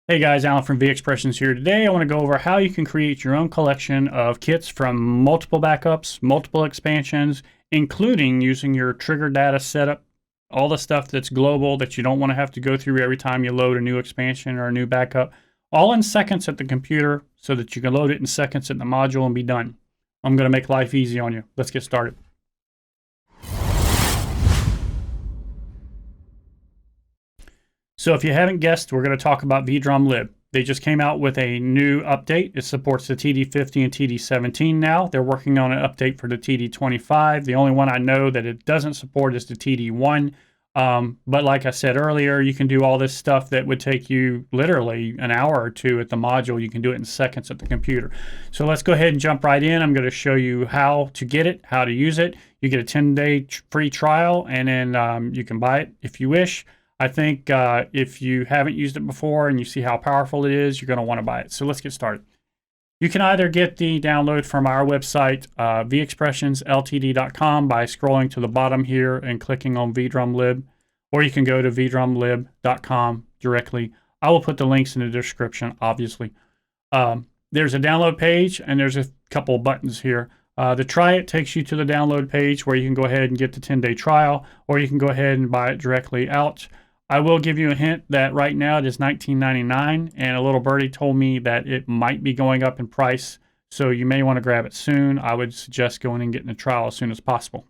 Hey guys, Alan from VExpressions here. Today I want to go over how you can create your own collection of kits from multiple backups, multiple expansions, including using your trigger data setup, all the stuff that's global that you don't want to have to go through every time you load a new expansion or a new backup, all in seconds at the computer so that you can load it in seconds at the module and be done. I'm going to make life easy on you. Let's get started. So if you haven't guessed, we're going to talk about V Drum Lib. They just came out with a new update. It supports the TD50 and TD17 now. They're working on an update for the TD25. The only one I know that it doesn't support is the TD1. But like I said earlier, you can do all this stuff that would take you literally an hour or two at the module. You can do it in seconds at the computer. So let's go ahead and jump right in. I'm going to show you how to get it, how to use it. You get a 10-day free trial, and then you can buy it if you wish. I think if you haven't used it before and you see how powerful it is, you're going to want to buy it. So let's get started. You can either get the download from our website, VExpressionsltd.com, by scrolling to the bottom here and clicking on V Drum Lib, or you can go to vdrumlib.com directly. I will put the links in the description, obviously. There's a download page, and there's a couple buttons here. The Try It takes you to the download page where you can go ahead and get the 10-day trial, or you can go ahead and buy it directly out. I will give you a hint that right now it is $19.99, and a little birdie told me that it might be going up in price, so you may want to grab it soon. I would suggest going and getting a trial as soon as possible.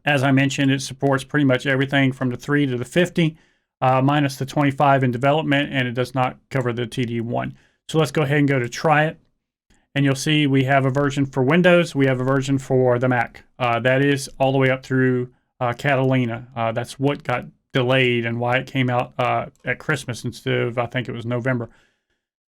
As I mentioned, it supports pretty much everything from the 3 to the 50, minus the 25 in development, and it does not cover the TD1. So let's go ahead and go to Try It, and you'll see we have a version for Windows, we have a version for the Mac. That is all the way up through Catalina. That's what got delayed and why it came out at Christmas instead of, I think it was November.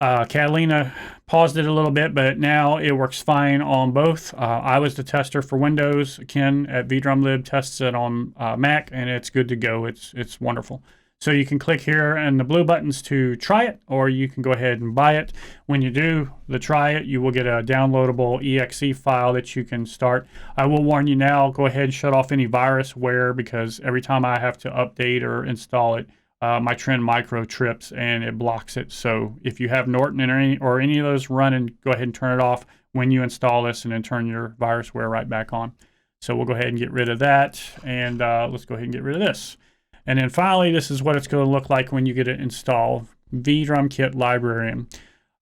Catalina paused it a little bit, but now it works fine on both. I was the tester for Windows. Ken at V Drum Lib tests it on Mac, and it's good to go. It's wonderful. So you can click here and the blue buttons to try it, or you can go ahead and buy it. When you do the try it, you will get a downloadable exe file that you can start. I will warn you now, go ahead and shut off any virusware, because every time I have to update or install it, my Trend Micro trips and it blocks it. So if you have Norton or any of those running, go ahead and turn it off when you install this, and then turn your virusware right back on. So we'll go ahead and get rid of that, and let's go ahead and get rid of this. And then finally, this is what it's going to look like when you get it installed. V-Drum Kit Library.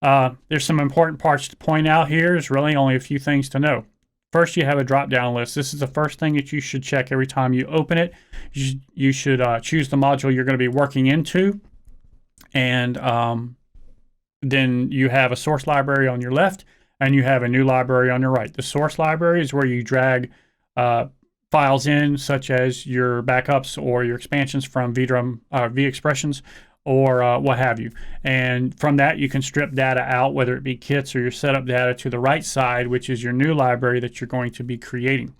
There's some important parts to point out here. There's really only a few things to know. First, you have a drop-down list. This is the first thing that you should check every time you open it. You should choose the module you're going to be working into. And then you have a source library on your left, and you have a new library on your right. The source library is where you drag files in, such as your backups or your expansions from VExpressions or what have you. And from that, you can strip data out, whether it be kits or your setup data, to the right side, which is your new library that you're going to be creating.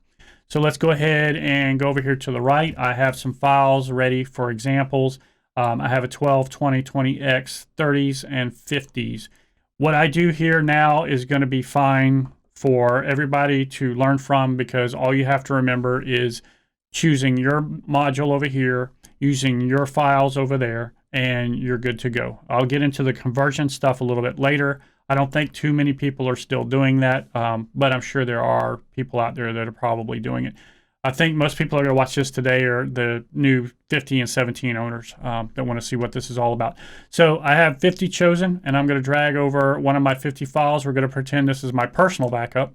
So let's go ahead and go over here to the right. I have some files ready for examples. I have a 12, 20, 20X, 30s, and 50s. What I do here now is going to be fine for everybody to learn from, because all you have to remember is choosing your module over here, using your files over there, and you're good to go. I'll get into the conversion stuff a little bit later. I don't think too many people are still doing that, but I'm sure there are people out there that are probably doing it. I think most people are going to watch this today are the new 50 and 17 owners that want to see what this is all about. So I have 50 chosen, and I'm going to drag over one of my 50 files. We're going to pretend this is my personal backup.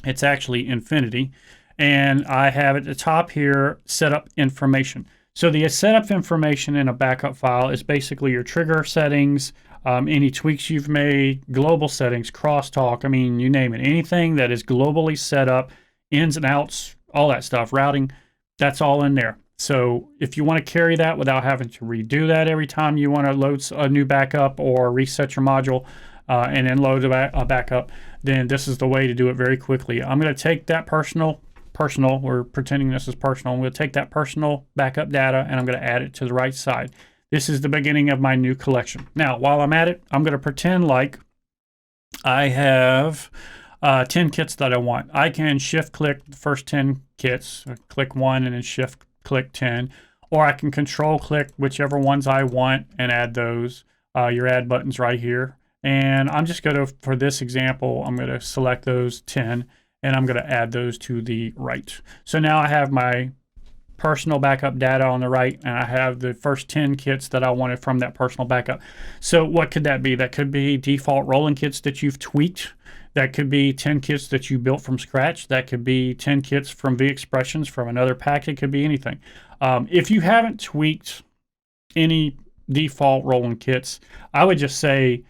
It's actually Infinity. And I have at the top here, setup information. So the setup information in a backup file is basically your trigger settings, any tweaks you've made, global settings, crosstalk, I mean, you name it. Anything that is globally set up, ins and outs, all that stuff, routing, that's all in there. So if you want to carry that without having to redo that every time you want to load a new backup or reset your module and then load a backup, then this is the way to do it very quickly. I'm going to take that personal, we're pretending this is personal. I'm going to take that personal backup data and I'm going to add it to the right side. This is the beginning of my new collection. Now, while I'm at it, I'm going to pretend like I have 10 kits that I want. I can shift click the first 10 kits, click one and then shift click 10, or I can control click whichever ones I want and add those. Your add button's right here. And I'm just going to, for this example, I'm going to select those 10 and I'm going to add those to the right. So now I have my personal backup data on the right, and I have the first 10 kits that I wanted from that personal backup. So what could that be? That could be default Roland kits that you've tweaked. That could be 10 kits that you built from scratch. That could be 10 kits from VExpressions from another pack. It could be anything. If you haven't tweaked any default Roland kits, I would just say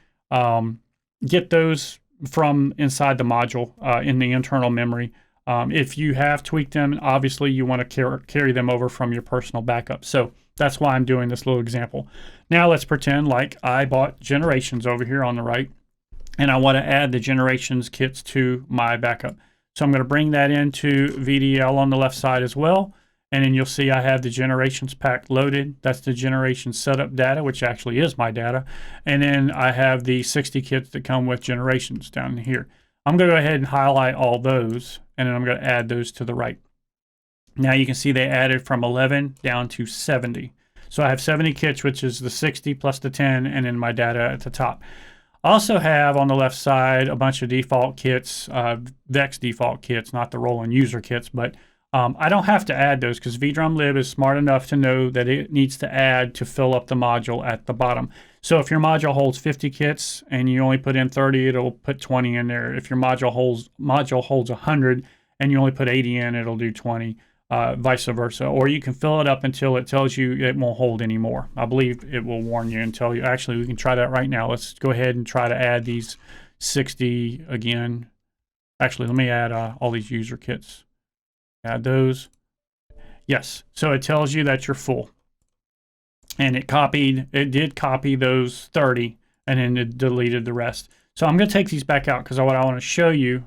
get those from inside the module in the internal memory. If you have tweaked them, obviously you want to carry them over from your personal backup. So that's why I'm doing this little example. Now let's pretend like I bought Generations over here on the right, and I want to add the Generations kits to my backup. So I'm going to bring that into VDL on the left side as well. And then you'll see I have the Generations pack loaded. That's the Generations setup data, which actually is my data. And then I have the 60 kits that come with Generations down here. I'm going to go ahead and highlight all those, and then I'm going to add those to the right. Now you can see they added from 11 down to 70. So I have 70 kits, which is the 60 plus the 10, and then my data at the top. I also have on the left side a bunch of default kits, Vex default kits, not the Roland user kits, but I don't have to add those because V Drum Lib is smart enough to know that it needs to add to fill up the module at the bottom. So if your module holds 50 kits and you only put in 30, it'll put 20 in there. If your module holds 100 and you only put 80 in, it'll do 20, vice versa. Or you can fill it up until it tells you it won't hold anymore. I believe it will warn you and tell you. Actually, we can try that right now. Let's go ahead and try to add these 60 again. Actually, let me add all these user kits. Add those. Yes, so it tells you that you're full. And it did copy those 30 and then it deleted the rest. So I'm going to take these back out because what I want to show you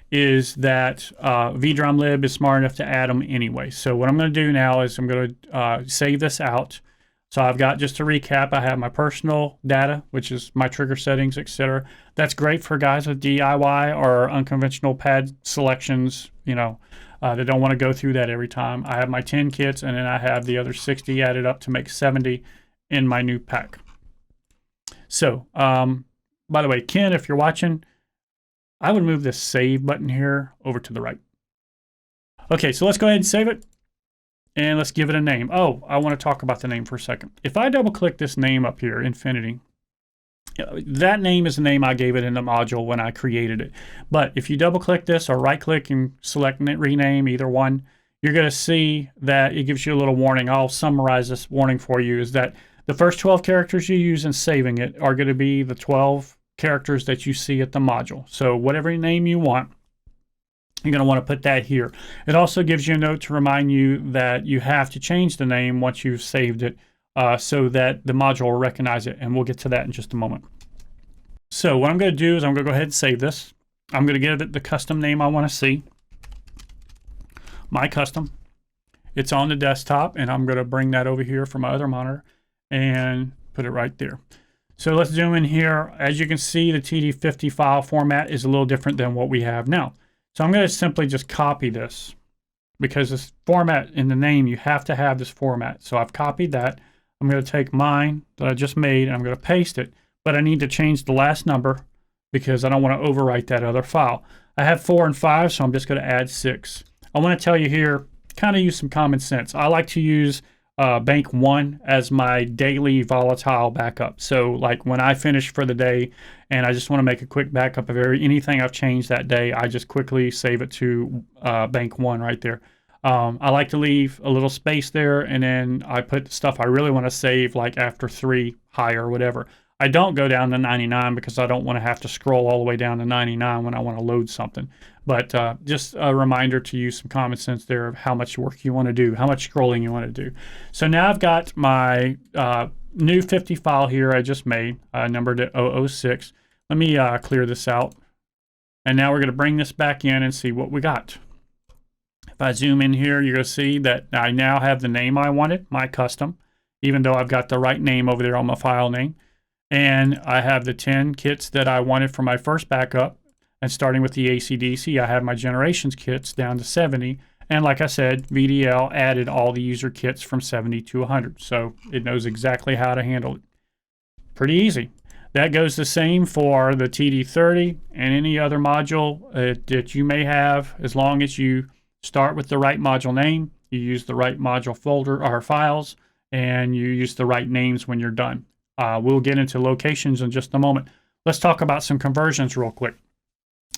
is that V Drum Lib is smart enough to add them anyway. So what I'm going to do now is I'm going to save this out. So I've got, just to recap, I have my personal data, which is my trigger settings, etc. That's great for guys with DIY or unconventional pad selections, you know, that don't want to go through that every time. I have my 10 kits, and then I have the other 60 added up to make 70 in my new pack. So, by the way, Ken, if you're watching, I would move this save button here over to the right. Okay, so let's go ahead and save it, and let's give it a name. Oh, I want to talk about the name for a second. If I double click this name up here, Infinity, that name is the name I gave it in the module when I created it. But if you double click this or right click and select rename, either one, you're going to see that it gives you a little warning. I'll summarize this warning for you, is that the first 12 characters you use in saving it are going to be the 12 characters that you see at the module. So whatever name you want, you're going to want to put that here. It also gives you a note to remind you that you have to change the name once you've saved it, so that the module will recognize it, and we'll get to that in just a moment. So what I'm going to do is I'm going to go ahead and save this. I'm going to give it the custom name I want to see. My custom. It's on the desktop, and I'm going to bring that over here from my other monitor and put it right there. So let's zoom in here. As you can see, the TD50 file format is a little different than what we have now. So I'm going to simply just copy this, because this format in the name, you have to have this format. So I've copied that. I'm going to take mine that I just made, and I'm going to paste it. But I need to change the last number because I don't want to overwrite that other file. I have 4 and 5, so I'm just going to add 6. I want to tell you here, kind of use some common sense. I like to use bank 1 as my daily volatile backup. So like when I finish for the day and I just want to make a quick backup of anything I've changed that day, I just quickly save it to bank 1 right there. I like to leave a little space there, and then I put the stuff I really want to save, like after 3 high or whatever. I don't go down to 99 because I don't want to have to scroll all the way down to 99 when I want to load something. But just a reminder to use some common sense there of how much work you want to do, how much scrolling you want to do. So now I've got my new 50 file here I just made, numbered at 006. Let me clear this out. And now we're going to bring this back in and see what we got. If I zoom in here, you're going to see that I now have the name I wanted, my custom, even though I've got the right name over there on my file name. And I have the 10 kits that I wanted for my first backup. And starting with the AC/DC, I have my Generations kits down to 70. And like I said, VDL added all the user kits from 70 to 100. So it knows exactly how to handle it. Pretty easy. That goes the same for the TD30 and any other module that you may have, as long as you start with the right module name, you use the right module folder or files, and you use the right names when you're done. We'll get into locations in just a moment. Let's talk about some conversions real quick.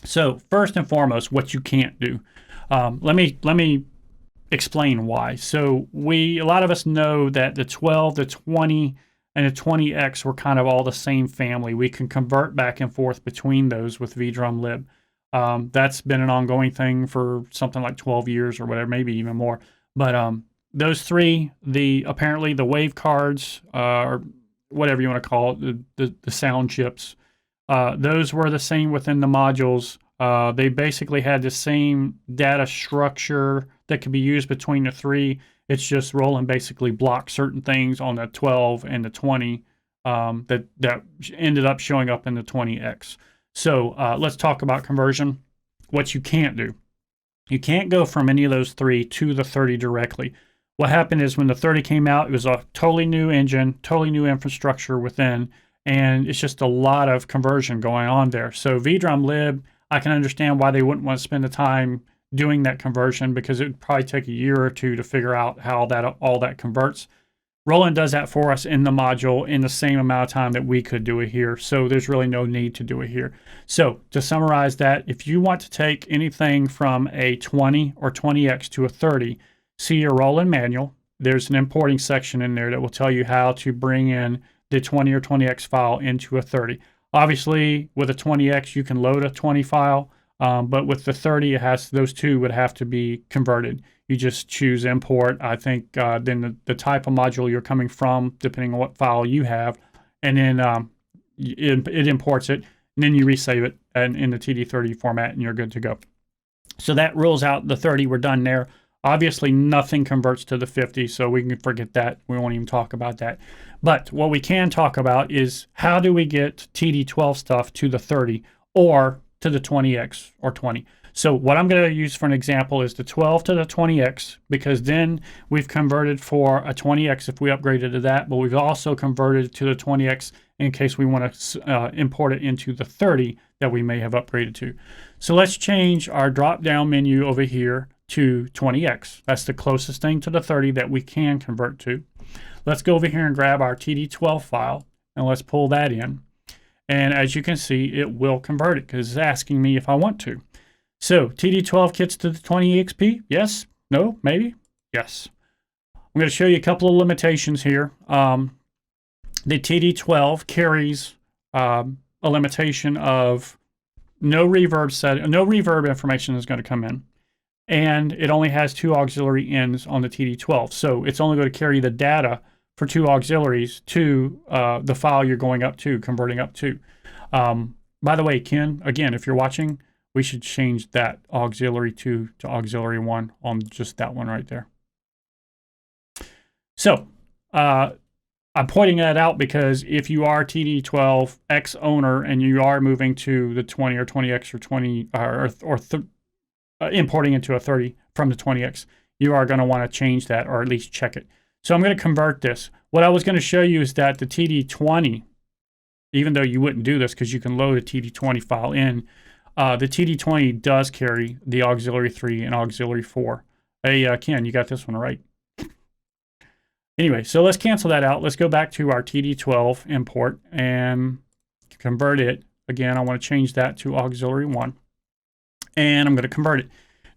So first and foremost, what you can't do. Let me explain why. So a lot of us know that the 12, the 20, and the 20X were kind of all the same family. We can convert back and forth between those with V Drum Lib. That's been an ongoing thing for something like 12 years or whatever, maybe even more. But those three, apparently the wave cards, or whatever you want to call it, the sound chips, those were the same within the modules. They basically had the same data structure that could be used between the three. It's just Roland basically blocked certain things on the 12 and the 20 that ended up showing up in the 20X. So let's talk about conversion. What you can't do. You can't go from any of those three to the 30 directly. What happened is when the 30 came out, it was a totally new engine, totally new infrastructure within, and it's just a lot of conversion going on there. So V Drum Lib, I can understand why they wouldn't want to spend the time doing that conversion, because it would probably take a year or two to figure out how all that converts. Roland does that for us in the module in the same amount of time that we could do it here. So there's really no need to do it here. So to summarize that, if you want to take anything from a 20 or 20X to a 30, see your Roland manual. There's an importing section in there that will tell you how to bring in the 20 or 20X file into a 30. Obviously, with a 20X, you can load a 20 file, but with the 30, those two would have to be converted. You just choose import. I think then the type of module you're coming from, depending on what file you have, and then it imports it, and then you resave it in the TD30 format, and you're good to go. So that rules out the 30. We're done there. Obviously, nothing converts to the 50, so we can forget that. We won't even talk about that. But what we can talk about is how do we get TD12 stuff to the 30 or to the 20X or 20. So what I'm going to use for an example is the 12 to the 20X, because then we've converted for a 20X if we upgraded to that, but we've also converted to the 20X in case we want to import it into the 30 that we may have upgraded to. So let's change our drop-down menu over here to 20X. That's the closest thing to the 30 that we can convert to. Let's go over here and grab our TD12 file, and let's pull that in. And as you can see, it will convert it because it's asking me if I want to. So TD12 kits to the 20EXP? Yes? No? Maybe? Yes. I'm going to show you a couple of limitations here. The TD12 carries a limitation of no reverb information is going to come in. And it only has 2 auxiliary ins on the TD12. So it's only going to carry the data for 2 auxiliaries to the file you're going up to, converting up to. By the way, Ken, again, if you're watching, we should change that auxiliary 2 to auxiliary 1 on just that one right there. So I'm pointing that out because if you are TD12X owner and you are moving to the 20 or 20X or 20 importing into a 30 from the 20X, you are going to want to change that or at least check it. So I'm going to convert this. What I was going to show you is that the TD20, even though you wouldn't do this because you can load a TD20 file in, the TD20 does carry the auxiliary 3 and auxiliary 4. Hey, Ken, you got this one right. Anyway, so let's cancel that out. Let's go back to our TD12 import and convert it. Again, I want to change that to auxiliary 1. And I'm going to convert it.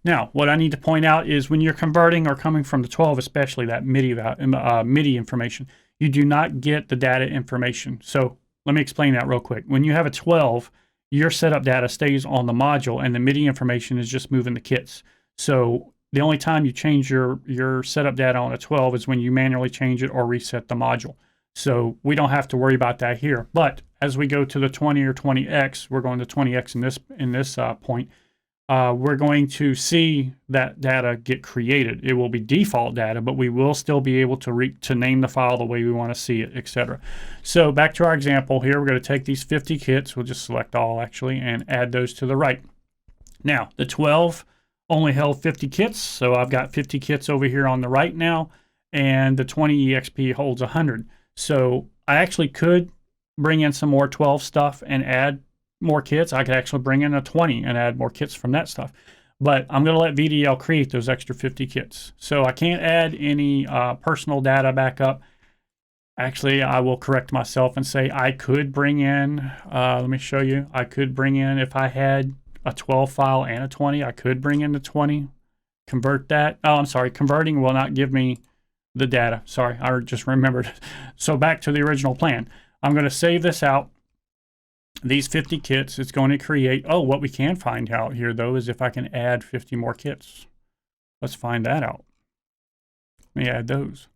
Now, what I need to point out is when you're converting or coming from the 12, especially that MIDI information, you do not get the data information. So let me explain that real quick. When you have a 12, your setup data stays on the module and the MIDI information is just moving the kits. So the only time you change your setup data on a 12 is when you manually change it or reset the module. So we don't have to worry about that here. But as we go to the 20 or 20X, we're going to 20X in this point, we're going to see that data get created. It will be default data, but we will still be able to name the file the way we want to see it, etc. So back to our example here, we're going to take these 50 kits, we'll just select all actually, and add those to the right. Now, the 12 only held 50 kits, so I've got 50 kits over here on the right now, and the 20 EXP holds 100. So I actually could bring in some more 12 stuff and add more kits. I could actually bring in a 20 and add more kits from that stuff. But I'm going to let VDL create those extra 50 kits. So I can't add any personal data backup. Actually, I will correct myself and say I could bring in, let me show you. I could bring in, if I had a 12 file and a 20, I could bring in the 20, convert that. Oh, I'm sorry, converting will not give me the data. Sorry, I just remembered. So back to the original plan. I'm going to save this out. These 50 kits, it's going to create, oh, what we can find out here though is if I can add 50 more kits. Let's find that out. Let me add those.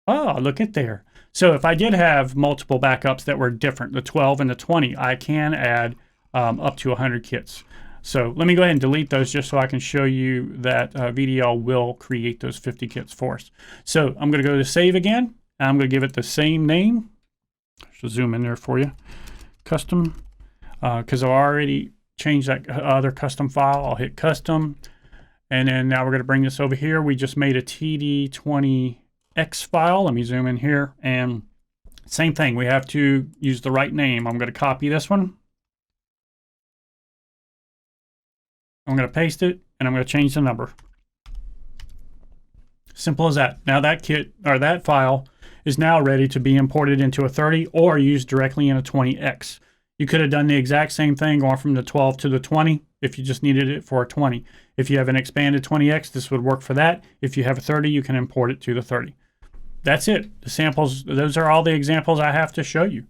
Oh, look at there. So if I did have multiple backups that were different, the 12 and the 20, I can add up to 100 kits. So let me go ahead and delete those just so I can show you that VDL will create those 50 kits for us. So I'm going to go to save again. And I'm going to give it the same name. Should zoom in there for you. Custom, because I've already changed that other custom file. I'll hit custom. And then now we're going to bring this over here. We just made a TD20X file. Let me zoom in here. And same thing. We have to use the right name. I'm going to copy this one. I'm going to paste it, and I'm going to change the number. Simple as that. Now that kit, or that file, is now ready to be imported into a 30 or used directly in a 20X. You could have done the exact same thing going from the 12 to the 20 if you just needed it for a 20. If you have an expanded 20X, this would work for that. If you have a 30, you can import it to the 30. That's it. The samples, those are all the examples I have to show you.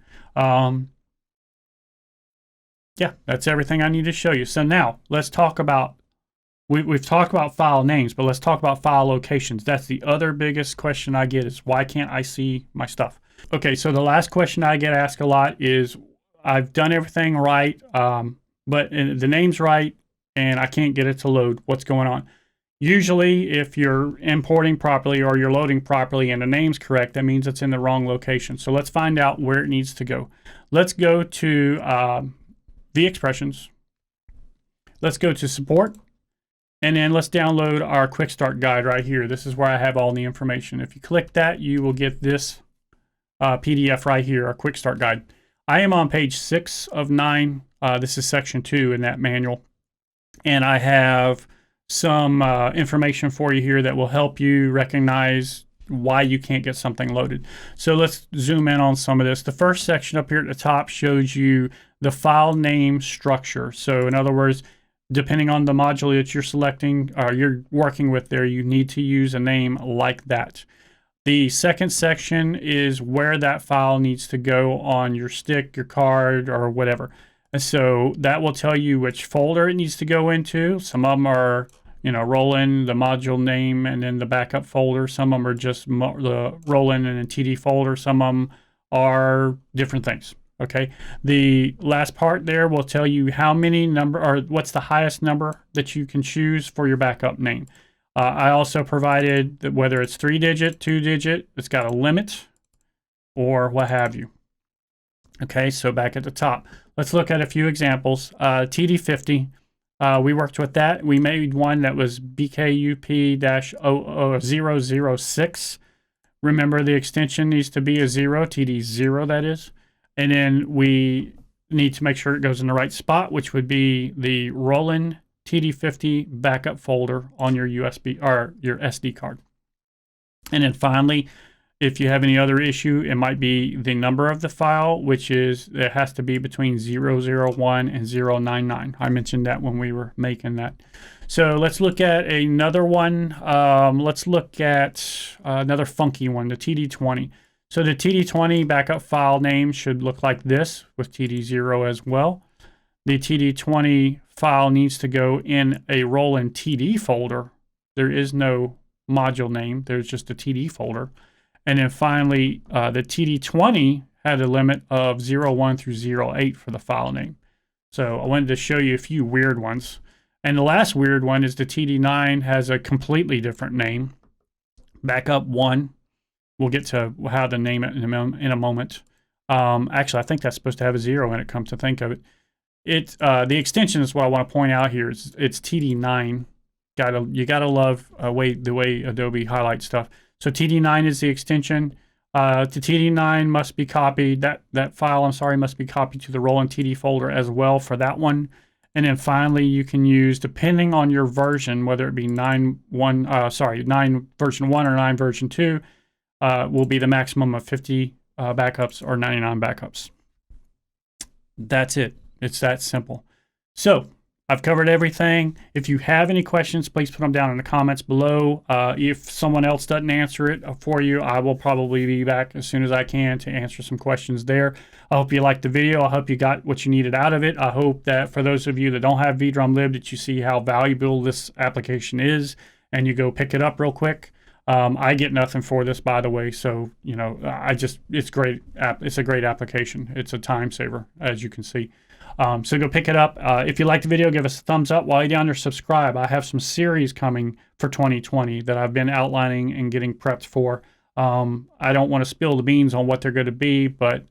Yeah, that's everything I need to show you. So now let's talk about, we've talked about file names, but let's talk about file locations. That's the other biggest question I get is why can't I see my stuff? Okay, so the last question I get asked a lot is I've done everything right, but the name's right and I can't get it to load. What's going on? Usually if you're importing properly or you're loading properly and the name's correct, that means it's in the wrong location. So let's find out where it needs to go. Let's go to VExpressions. Let's go to support, and then let's download our quick start guide right here. This is where I have all the information. If you click that, you will get this PDF right here, our quick start guide. I am on page 6 of 9. This is section 2 in that manual, and I have some information for you here that will help you recognize why you can't get something loaded. So let's zoom in on some of this. The first section up here at the top shows you the file name structure. So in other words, depending on the module that you're selecting or you're working with there, you need to use a name like that. The second section is where that file needs to go on your stick, your card, or whatever. And so that will tell you which folder it needs to go into. Some of them are, you know, Roland, the module name, and then the backup folder. Some of them are just the Roland and a TD folder. Some of them are different things. Okay. The last part there will tell you how many number, or what's the highest number that you can choose for your backup name. I also provided that whether it's 3-digit, 2-digit, it's got a limit, or what have you. Okay. So back at the top, let's look at a few examples. TD50. We worked with that. We made one that was BKUP-006. Remember, the extension needs to be a 0, TD0 that is. And then we need to make sure it goes in the right spot, which would be the Roland TD50 backup folder on your USB or your SD card. And then finally, if you have any other issue, it might be the number of the file, which is, it has to be between 001 and 099. I mentioned that when we were making that. So let's look at another one. Let's look at another funky one, the TD20. So the TD20 backup file name should look like this with TD0 as well. The TD20 file needs to go in a Roland TD folder. There is no module name. There's just a TD folder. And then finally, the TD20 had a limit of 01 through 08 for the file name. So I wanted to show you a few weird ones. And the last weird one is the TD9 has a completely different name. Backup 1. We'll get to how to name it in a moment. Actually, I think that's supposed to have a 0 when it comes to think of it. The extension is what I want to point out here. It's TD9. You gotta love the way Adobe highlights stuff. So TD9 is the extension. To TD9 must be copied. That file, I'm sorry, must be copied to the Roland TD folder as well for that one. And then finally, you can use, depending on your version, whether it be 9 version 1 or 9 version 2, will be the maximum of 50 backups or 99 backups. That's it. It's that simple. So I've covered everything. If you have any questions, please put them down in the comments below. If someone else doesn't answer it for you, I will probably be back as soon as I can to answer some questions there. I hope you liked the video. I hope you got what you needed out of it. I hope that for those of you that don't have V Drum Lib, that you see how valuable this application is and you go pick it up real quick. I get nothing for this, by the way, so you know, it's great. It's a great application. It's a time saver, as you can see. So go pick it up. If you like the video, give us a thumbs up. While you're down there, subscribe. I have some series coming for 2020 that I've been outlining and getting prepped for. I don't want to spill the beans on what they're going to be, but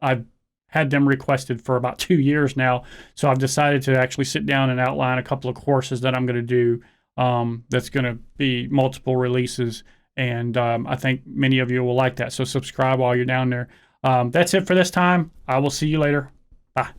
I've had them requested for about 2 years now. So I've decided to actually sit down and outline a couple of courses that I'm going to do. That's going to be multiple releases, and I think many of you will like that. So subscribe while you're down there. That's it for this time. I will see you later. Bye.